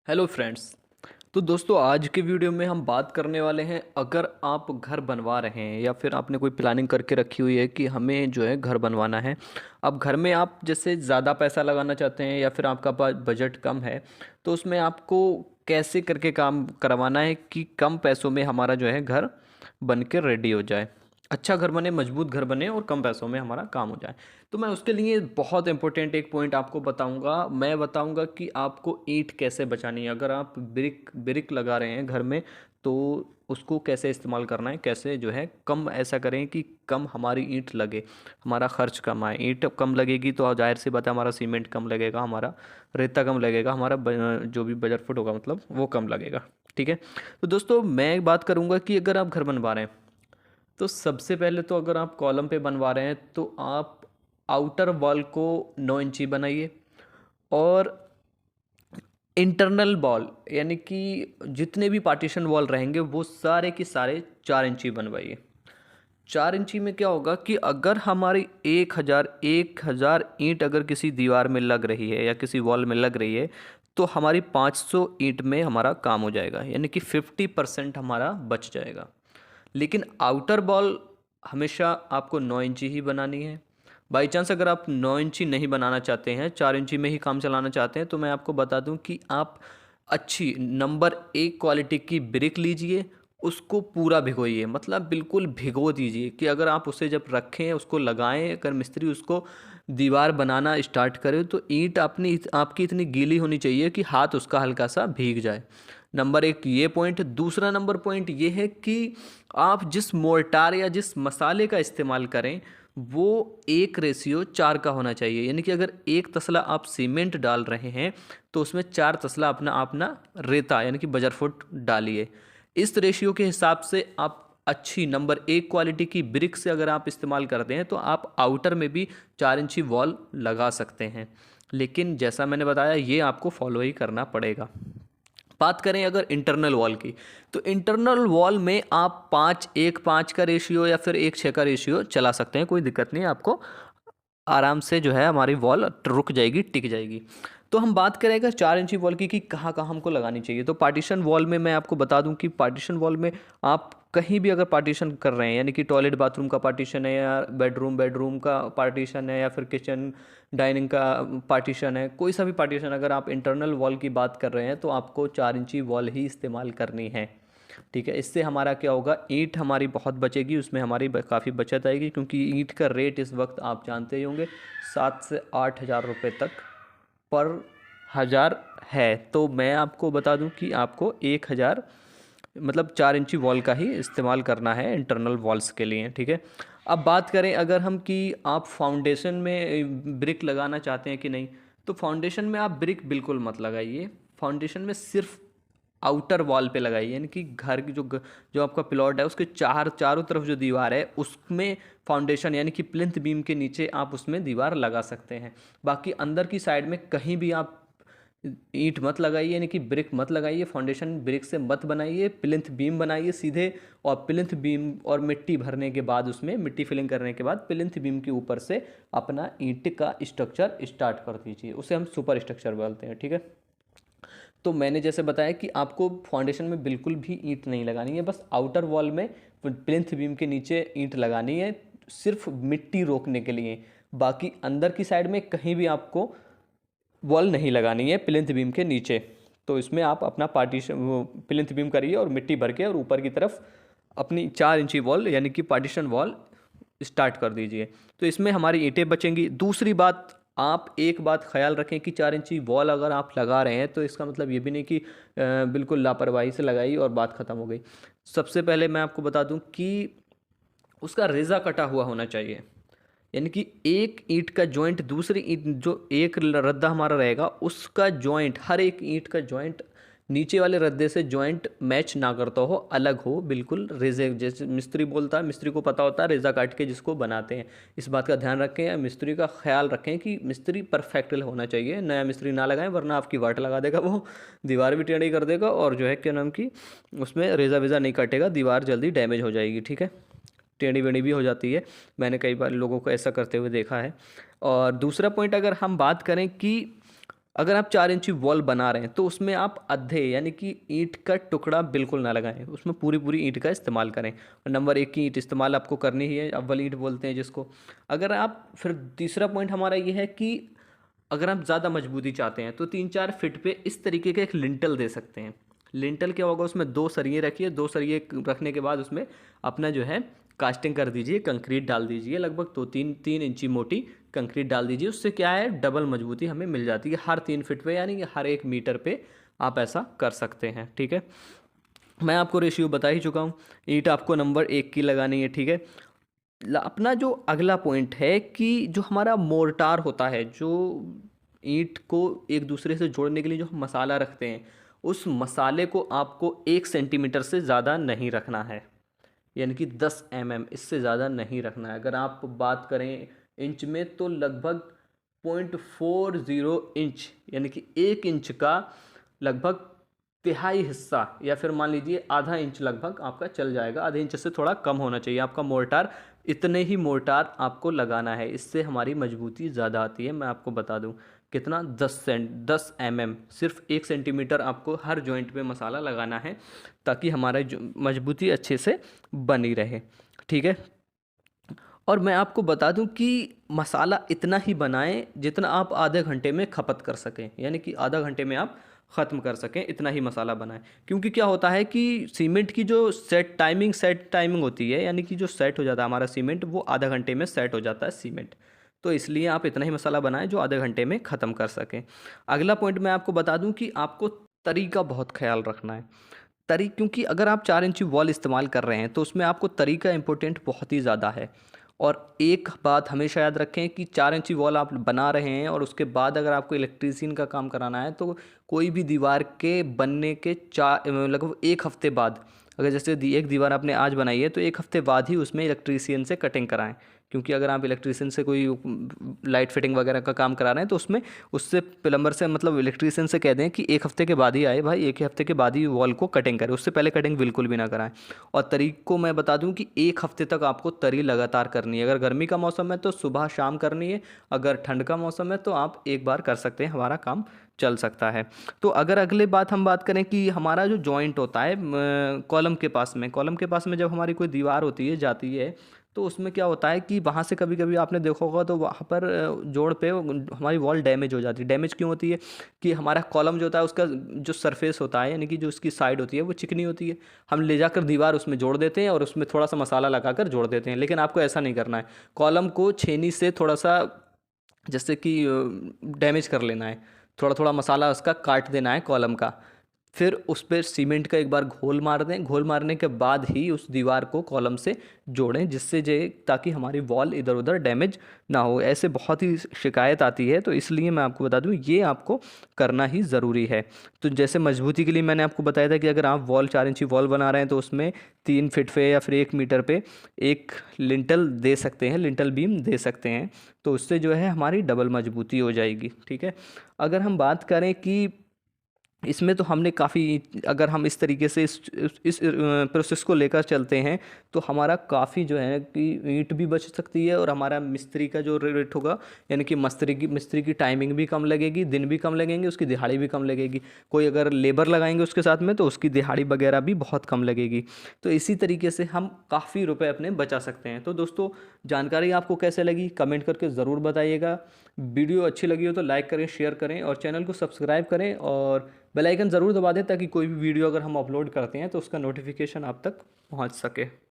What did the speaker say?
Hello friends. तो दोस्तों आज के वीडियो में हम बात करने वाले हैं, अगर आप घर बनवा रहे हैं या फिर आपने कोई प्लानिंग करके रखी हुई है कि हमें जो है घर बनवाना है। अब घर में आप जैसे ज़्यादा पैसा लगाना चाहते हैं या फिर आपका बजट कम है, तो उसमें आपको कैसे करके काम करवाना है कि कम पैसों में हमारा जो है घर बन के रेडी हो जाए, अच्छा घर बने, मजबूत घर बने और कम पैसों में हमारा काम हो जाए। तो मैं उसके लिए बहुत इंपॉर्टेंट एक पॉइंट आपको बताऊंगा। मैं बताऊंगा कि आपको ईंट कैसे बचानी है। अगर आप ब्रिक ब्रिक लगा रहे हैं घर में, तो उसको कैसे इस्तेमाल करना है, कैसे जो है कम ऐसा करें कि कम हमारी ईंट लगे, हमारा खर्च कम आए। ईंट कम लगेगी तो जाहिर सी बात है हमारा सीमेंट कम लगेगा, हमारा रेता कम लगेगा, हमारा जो भी बजट फुट होगा मतलब वो कम लगेगा। ठीक है। तो दोस्तों मैं एक बात करूंगा कि अगर आप घर बनवा रहे हैं, तो सबसे पहले तो अगर आप कॉलम पे बनवा रहे हैं तो आप आउटर वॉल को 9 इंची बनाइए, और इंटरनल वॉल यानी कि जितने भी पार्टीशन वॉल रहेंगे वो सारे के सारे 4 इंची बनवाइए। 4 इंची में क्या होगा कि अगर हमारी 1,000 ईंट अगर किसी दीवार में लग रही है या किसी वॉल में लग रही है, तो हमारी 500 ईंट में हमारा काम हो जाएगा, यानी कि 50% हमारा बच जाएगा। लेकिन आउटर बॉल हमेशा आपको 9 इंची ही बनानी है। बाई चांस अगर आप 9 इंची नहीं बनाना चाहते हैं, 4 इंची में ही काम चलाना चाहते हैं, तो मैं आपको बता दूं कि आप अच्छी नंबर 1 क्वालिटी की ब्रिक लीजिए, उसको पूरा भिगोइए, मतलब बिल्कुल भिगो दीजिए कि अगर आप उसे जब रखें, उसको लगाएं, अगर मिस्त्री उसको दीवार बनाना स्टार्ट करे तो ईंट अपनी आपकी इतनी गीली होनी चाहिए कि हाथ उसका हल्का सा भीग जाए। नंबर 1 ये पॉइंट। दूसरा नंबर पॉइंट ये है कि आप जिस मोर्टार या जिस मसाले का इस्तेमाल करें वो 1:4 का होना चाहिए, यानी कि अगर 1 तसला आप सीमेंट डाल रहे हैं तो उसमें 4 तसला अपना अपना रेता यानी कि बजर फुट डालिए। इस रेशियो के हिसाब से आप अच्छी नंबर 1 क्वालिटी की ब्रिक से अगर आप इस्तेमाल करते हैं तो आप आउटर में भी 4 इंची वॉल लगा सकते हैं। लेकिन जैसा मैंने बताया ये आपको फॉलो ही करना पड़ेगा। बात करें अगर इंटरनल वॉल की, तो इंटरनल वॉल में आप 5:1:5 का रेशियो या फिर 1:6 का रेशियो चला सकते हैं, कोई दिक्कत नहीं है आपको। आराम से जो है हमारी वॉल रुक जाएगी, टिक जाएगी। तो हम बात करें अगर 4 इंची वॉल की कि कहाँ कहाँ हमको लगानी चाहिए, तो पार्टीशन वॉल में मैं आपको बता दूं कि पार्टीशन वॉल में आप कहीं भी अगर पार्टीशन कर रहे हैं, यानी कि टॉयलेट बाथरूम का पार्टीशन है या बेडरूम बेडरूम का पार्टीशन है या फिर किचन डाइनिंग का पार्टीशन है, कोई सा भी पार्टीशन अगर आप इंटरनल वॉल की बात कर रहे हैं तो आपको 4 इंची वॉल ही इस्तेमाल करनी है। ठीक है। इससे हमारा क्या होगा, ईंट हमारी बहुत बचेगी, उसमें हमारी काफ़ी बचत आएगी, क्योंकि ईंट का रेट इस वक्त आप जानते ही होंगे 7 से 8 हज़ार रुपये तक पर हज़ार है। तो मैं आपको बता दूं कि आपको 1,000 मतलब 4 इंची वॉल का ही इस्तेमाल करना है इंटरनल वॉल्स के लिए। ठीक है। अब बात करें अगर हम कि आप फाउंडेशन में ब्रिक लगाना चाहते हैं कि नहीं, तो फाउंडेशन में आप ब्रिक बिल्कुल मत लगाइए। फाउंडेशन में सिर्फ आउटर वॉल पे लगाइए, यानी कि घर की जो आपका प्लॉट है उसके चारों तरफ जो दीवार है उसमें फाउंडेशन यानी कि प्लिंथ बीम के नीचे आप उसमें दीवार लगा सकते हैं। बाकी अंदर की साइड में कहीं भी आप ईंट मत लगाइए, यानी कि ब्रिक मत लगाइए, फाउंडेशन ब्रिक से मत बनाइए, प्लिंथ बीम बनाइए सीधे। और प्लिंथ बीम और मिट्टी भरने के बाद, उसमें मिट्टी फिलिंग करने के बाद प्लिंथ बीम के ऊपर से अपना ईंट का स्ट्रक्चर स्टार्ट कर दीजिए, उसे हम सुपर स्ट्रक्चर बोलते हैं। ठीक है। तो मैंने जैसे बताया कि आपको फाउंडेशन में बिल्कुल भी ईंट नहीं लगानी है, बस आउटर वॉल में प्लिंथ बीम के नीचे ईंट लगानी है, सिर्फ मिट्टी रोकने के लिए। बाकी अंदर की साइड में कहीं भी आपको वॉल नहीं लगानी है प्लिंथ बीम के नीचे। तो इसमें आप अपना पार्टीशन प्लिंथ बीम करिए और मिट्टी भर के और ऊपर की तरफ अपनी 4 इंची वॉल यानी कि पार्टीशन वॉल स्टार्ट कर दीजिए। तो इसमें हमारी ईंटें बचेंगी। दूसरी बात, आप एक बात ख्याल रखें कि 4 इंची वॉल अगर आप लगा रहे हैं तो इसका मतलब ये भी नहीं कि बिल्कुल लापरवाही से लगाई और बात ख़त्म हो गई। सबसे पहले मैं आपको बता दूं कि उसका रेज़ा कटा हुआ होना चाहिए, यानी कि एक ईंट का जॉइंट दूसरी ईंट, जो एक रद्दा हमारा रहेगा उसका जॉइंट, हर एक ईंट का जॉइंट नीचे वाले रद्दे से जॉइंट मैच ना करता हो, अलग हो बिल्कुल। रेजे जैसे मिस्त्री बोलता है, मिस्त्री को पता होता है रेज़ा काट के जिसको बनाते हैं। इस बात का ध्यान रखें या मिस्त्री का ख्याल रखें कि मिस्त्री परफेक्ट होना चाहिए, नया मिस्त्री ना लगाएं वरना आपकी वाट लगा देगा वो, दीवार भी टेढ़ी कर देगा और जो है क्या नाम की उसमें रेज़ा वेज़ा नहीं काटेगा, दीवार जल्दी डैमेज हो जाएगी। ठीक है। टेढ़ी बेढ़ी भी हो जाती है, मैंने कई बार लोगों को ऐसा करते हुए देखा है। और दूसरा पॉइंट अगर हम बात करें कि अगर आप 4 इंची वॉल बना रहे हैं तो उसमें आप आधे यानी कि ईंट का टुकड़ा बिल्कुल ना लगाएं, उसमें पूरी पूरी ईंट का इस्तेमाल करें। और नंबर 1 की ईंट इस्तेमाल आपको करनी ही है, अव्वल ईंट बोलते हैं जिसको। अगर आप फिर तीसरा पॉइंट हमारा ये है कि अगर आप ज़्यादा मजबूती चाहते हैं तो 3-4 फीट पे इस तरीके का एक लिंटल दे सकते हैं। लिंटल क्या होगा, उसमें 2 सरिये रखिए, 2 सरिये रखने के बाद उसमें अपना जो है कास्टिंग कर दीजिए, कंक्रीट डाल दीजिए, लगभग 2-3 इंची मोटी कंक्रीट डाल दीजिए। उससे क्या है, डबल मजबूती हमें मिल जाती है हर 3 फीट पे, यानी कि हर 1 मीटर पे आप ऐसा कर सकते हैं। ठीक है, मैं आपको रेशियो बता ही चुका हूँ। ईंट आपको नंबर 1 की लगानी है। ठीक है, अपना जो अगला पॉइंट है कि जो हमारा मोर्टार होता है, जो ईंट को एक दूसरे से जोड़ने के लिए जो हम मसाला रखते हैं, उस मसाले को आपको 1 सेंटीमीटर से ज़्यादा नहीं रखना है, यानी कि 10 mm, इससे ज़्यादा नहीं रखना है। अगर आप बात करें इंच में तो लगभग 0.40 इंच, यानी कि 1 इंच का लगभग तिहाई हिस्सा, या फिर मान लीजिए आधा इंच लगभग आपका चल जाएगा। आधे इंच से थोड़ा कम होना चाहिए आपका मोर्टार, इतने ही मोर्टार आपको लगाना है, इससे हमारी मजबूती ज़्यादा आती है। मैं आपको बता दूं कितना, 10 mm, सिर्फ 1 सेंटीमीटर आपको हर जॉइंट पे मसाला लगाना है, ताकि हमारा मजबूती अच्छे से बनी रहे। ठीक है, और मैं आपको बता दूं कि मसाला इतना ही बनाएं जितना आप आधे घंटे में खपत कर सकें, यानी कि आधा घंटे में आप ख़त्म कर सकें, इतना ही मसाला बनाएं। क्योंकि क्या होता है कि सीमेंट की जो सेट टाइमिंग होती है, यानी कि जो सेट हो जाता है हमारा सीमेंट, वो आधा घंटे में सेट हो जाता है सीमेंट। तो इसलिए आप इतना ही मसाला बनाएं जो आधे घंटे में ख़त्म कर सकें। अगला पॉइंट मैं आपको बता दूं कि आपको तरी का बहुत ख्याल रखना है। तरी, क्योंकि अगर आप 4 इंची वॉल इस्तेमाल कर रहे हैं तो उसमें आपको तरी का इम्पोर्टेंट बहुत ही ज़्यादा है। और एक बात हमेशा याद रखें कि 4 इंची वॉल आप बना रहे हैं और उसके बाद अगर आपको इलेक्ट्रीशियन का काम कराना है तो कोई भी दीवार के बनने के लगभग 1 हफ्ते बाद, अगर जैसे एक दीवार आपने आज बनाई है तो 1 हफ्ते बाद ही उसमें इलेक्ट्रीशियन से कटिंग कराएं। क्योंकि अगर आप इलेक्ट्रीशियन से कोई लाइट फिटिंग वगैरह का काम करा रहे हैं तो उसमें उससे प्लम्बर से मतलब इलेक्ट्रीशियन से कह दें कि 1 हफ्ते के बाद ही आए भाई, 1 हफ्ते के बाद ही वॉल को कटिंग करें, उससे पहले कटिंग बिल्कुल भी ना कराएं। और तरी को मैं बता दूं कि 1 हफ्ते तक आपको तरी लगातार करनी है। अगर गर्मी का मौसम है तो सुबह शाम करनी है, अगर ठंड का मौसम है तो आप एक बार कर सकते हैं, हमारा काम चल सकता है। तो अगर अगले बात हम बात करें कि हमारा जो जॉइंट होता है कॉलम के पास में जब हमारी कोई दीवार होती है जाती है, तो उसमें क्या होता है कि वहाँ से कभी कभी आपने देखा होगा तो वहाँ पर जोड़ पे हमारी वॉल डैमेज हो जाती है। डैमेज क्यों होती है कि हमारा कॉलम जो होता है उसका जो सरफेस होता है, यानी कि जो उसकी साइड होती है वो चिकनी होती है। हम ले जाकर दीवार उसमें जोड़ देते हैं और उसमें थोड़ा सा मसाला लगाकर जोड़ देते हैं, लेकिन आपको ऐसा नहीं करना है। कॉलम को छेनी से थोड़ा सा जैसे कि डैमेज कर लेना है, थोड़ा थोड़ा मसाला उसका काट देना है कॉलम का। फिर उस पर सीमेंट का एक बार घोल मार दें, घोल मारने के बाद ही उस दीवार को कॉलम से जोड़ें, जिससे ताकि हमारी वॉल इधर उधर डैमेज ना हो। ऐसे बहुत ही शिकायत आती है, तो इसलिए मैं आपको बता दूं ये आपको करना ही ज़रूरी है। तो जैसे मजबूती के लिए मैंने आपको बताया था कि अगर आप 4 इंची वॉल बना रहे हैं तो उसमें 3 फीट पे या फिर 1 मीटर पे एक लिंटल दे सकते हैं, लिंटल बीम दे सकते हैं, तो उससे जो है हमारी डबल मजबूती हो जाएगी। ठीक है, अगर हम बात करें कि इसमें तो हमने काफ़ी, अगर हम इस तरीके से इस प्रोसेस को लेकर चलते हैं तो हमारा काफ़ी जो है कि ईंट भी बच सकती है और हमारा मिस्त्री का जो रेट होगा, यानी कि मिस्त्री की टाइमिंग भी कम लगेगी, दिन भी कम लगेंगे, उसकी दिहाड़ी भी कम लगेगी। कोई अगर लेबर लगाएंगे उसके साथ में तो उसकी दिहाड़ी वगैरह भी बहुत कम लगेगी। तो इसी तरीके से हम काफ़ी रुपए अपने बचा सकते हैं। तो दोस्तों, जानकारी आपको कैसे लगी कमेंट करके ज़रूर बताइएगा। वीडियो अच्छी लगी हो तो लाइक करें, शेयर करें और चैनल को सब्सक्राइब करें और बेल आइकन ज़रूर दबा दें, ताकि कोई भी वीडियो अगर हम अपलोड करते हैं तो उसका नोटिफिकेशन आप तक पहुंच सके।